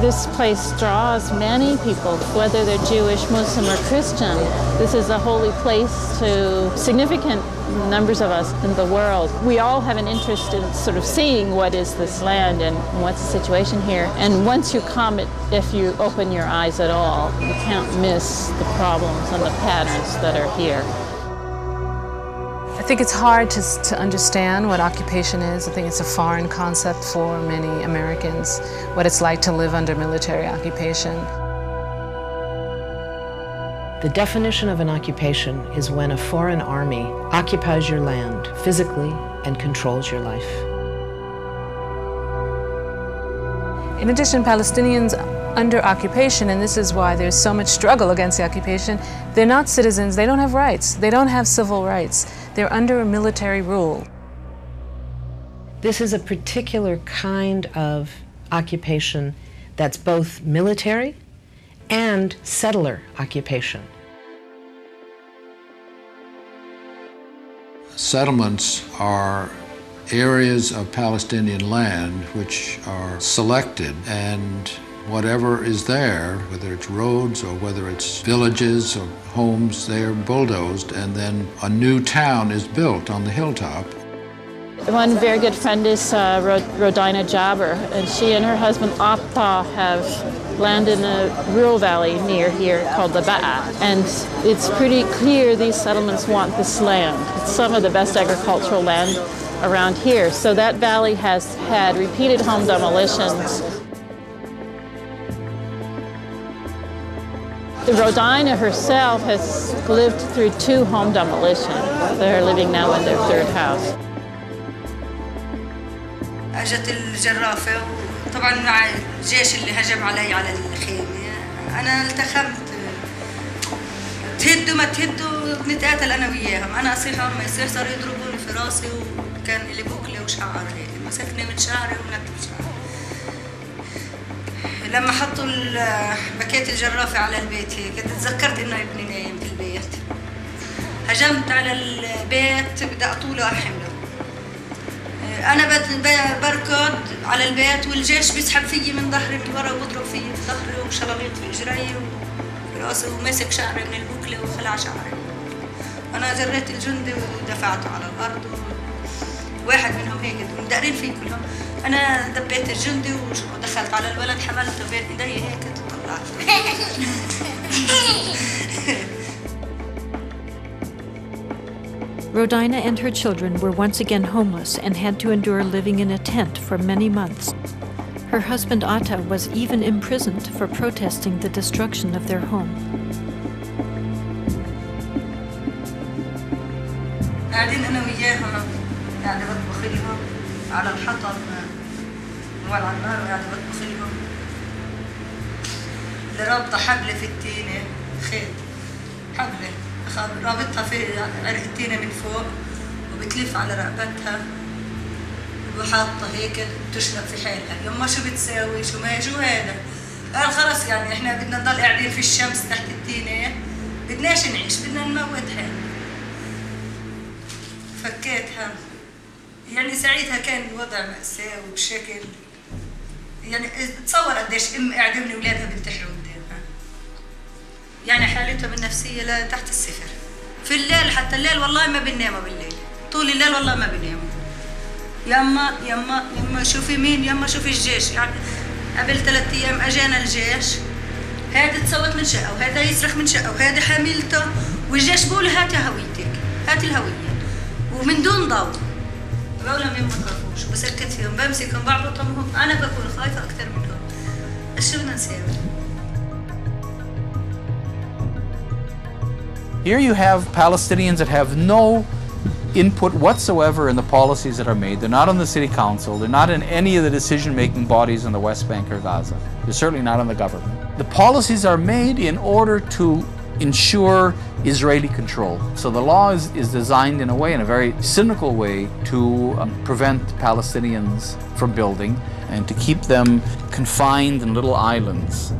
This place draws many people, whether they're Jewish, Muslim, or Christian. This is a holy place to significant numbers of us in the world. We all have an interest in sort of seeing what is this land and what's the situation here. And once you come, if you open your eyes at all, you can't miss the problems and the patterns that are here. I think it's hard to understand what occupation is. I think it's a foreign concept for many Americans, what it's like to live under military occupation. The definition of an occupation is when a foreign army occupies your land physically and controls your life. In addition, Palestinians under occupation, and this is why there's so much struggle against the occupation, they're not citizens, they don't have rights, they don't have civil rights. They're under a military rule. This is a particular kind of occupation that's both military and settler occupation. Settlements are areas of Palestinian land which are selected, and whatever is there, whether it's roads or whether it's villages or homes, they are bulldozed, and then a new town is built on the hilltop. One very good friend is Rodina Jabber, and she and her husband Atta have land in a rural valley near here called the Ba'a. And it's pretty clear these settlements want this land. It's some of the best agricultural land around here. So that valley has had repeated home demolitions. Rodina herself has lived through 2 home demolitions. They're living now in their 3rd house. اجت الجرافه وطبعا مع الجيش اللي هجم علي على الخيمه انا التخمت تهدوا ما تهدوا نتقاتل انا وياهم انا اصيح ما يصير صاروا يضربوني في راسي وكان لي بوكله وشعر هيك مسكني من شعري ونكت شعري لما حطوا بكيت الجرافه على البيت هيك تذكرت انه ابني نايم في البيت هجمت على البيت بدي اطوله احمله أنا بركض على البيت والجيش بيسحب فيي من ظهري من ورا وبضرب فيي في ظهري وشلاليط في إجري وفي راسي وماسك شعري من البوكلة وخلع شعري. أنا جريت الجندي ودفعته على الأرض واحد منهم هيك مدقرين فيه كلهم. أنا دبيت الجندي ودخلت على الولد حملته بين إيدي هيك طلعت. Rodina and her children were once again homeless and had to endure living in a tent for many months. Her husband Atta was even imprisoned for protesting the destruction of their home. قاعدين أنا وياهم قاعدة بطبخ لهم على الحطب وعلى النار وقاعدة بطبخ لهم. اللي رابطة حبلة في التينة خيط حبلة. رابطها في عرق التينة من فوق وبتلف على رقبتها وحاطة هيك بتشنق في حالها. يما شو بتساوي شو هذا؟ قال خلص يعني احنا بدنا نضل قاعدين في الشمس تحت التينة بدناش نعيش بدنا نموت حالنا. فكيتها يعني ساعتها كان الوضع مأساة وبشكل يعني تصور قديش ام قاعدة من اولادها بنتحروا قدامها. يعني حالتهم النفسية لا تحت الصفر. في الليل حتى الليل والله ما بنناموا بالليل. طول الليل والله ما بنناموا. يما شوفي مين يما شوفي الجيش يعني قبل 3 أيام اجانا الجيش هذا تصوت من شقة وهذا يصرخ من شقة وهذا حاملته والجيش بقول هاتي هويتك هاتي الهوية ومن دون ضوء. بقول لهم ما تخافوش وبسكت فيهم بمسكهم بعبطهم انا بكون خايفة أكثر منهم. شو بدنا نسوي؟ Here you have Palestinians that have no input whatsoever in the policies that are made. They're not on the city council. They're not in any of the decision-making bodies in the West Bank or Gaza. They're certainly not in the government. The policies are made in order to ensure Israeli control. So the law is designed in a way, in a very cynical way, to prevent Palestinians from building and to keep them confined in little islands,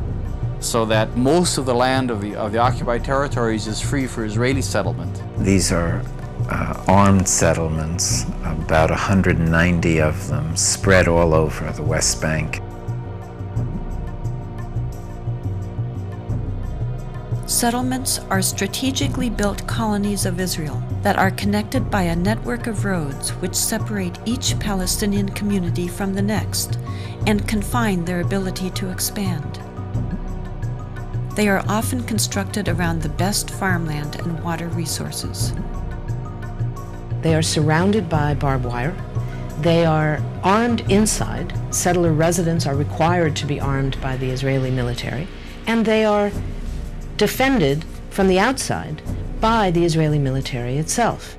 so that most of the land of the occupied territories is free for Israeli settlement. These are armed settlements, about 190 of them, spread all over the West Bank. Settlements are strategically built colonies of Israel that are connected by a network of roads which separate each Palestinian community from the next and confine their ability to expand. They are often constructed around the best farmland and water resources. They are surrounded by barbed wire. They are armed inside. Settler residents are required to be armed by the Israeli military, and they are defended from the outside by the Israeli military itself.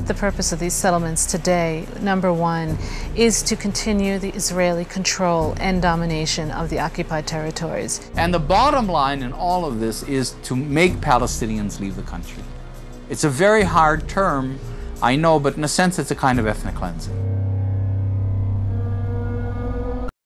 The purpose of these settlements today, number one, is to continue the Israeli control and domination of the occupied territories. And the bottom line in all of this is to make Palestinians leave the country. It's a very hard term, I know, but in a sense it's a kind of ethnic cleansing.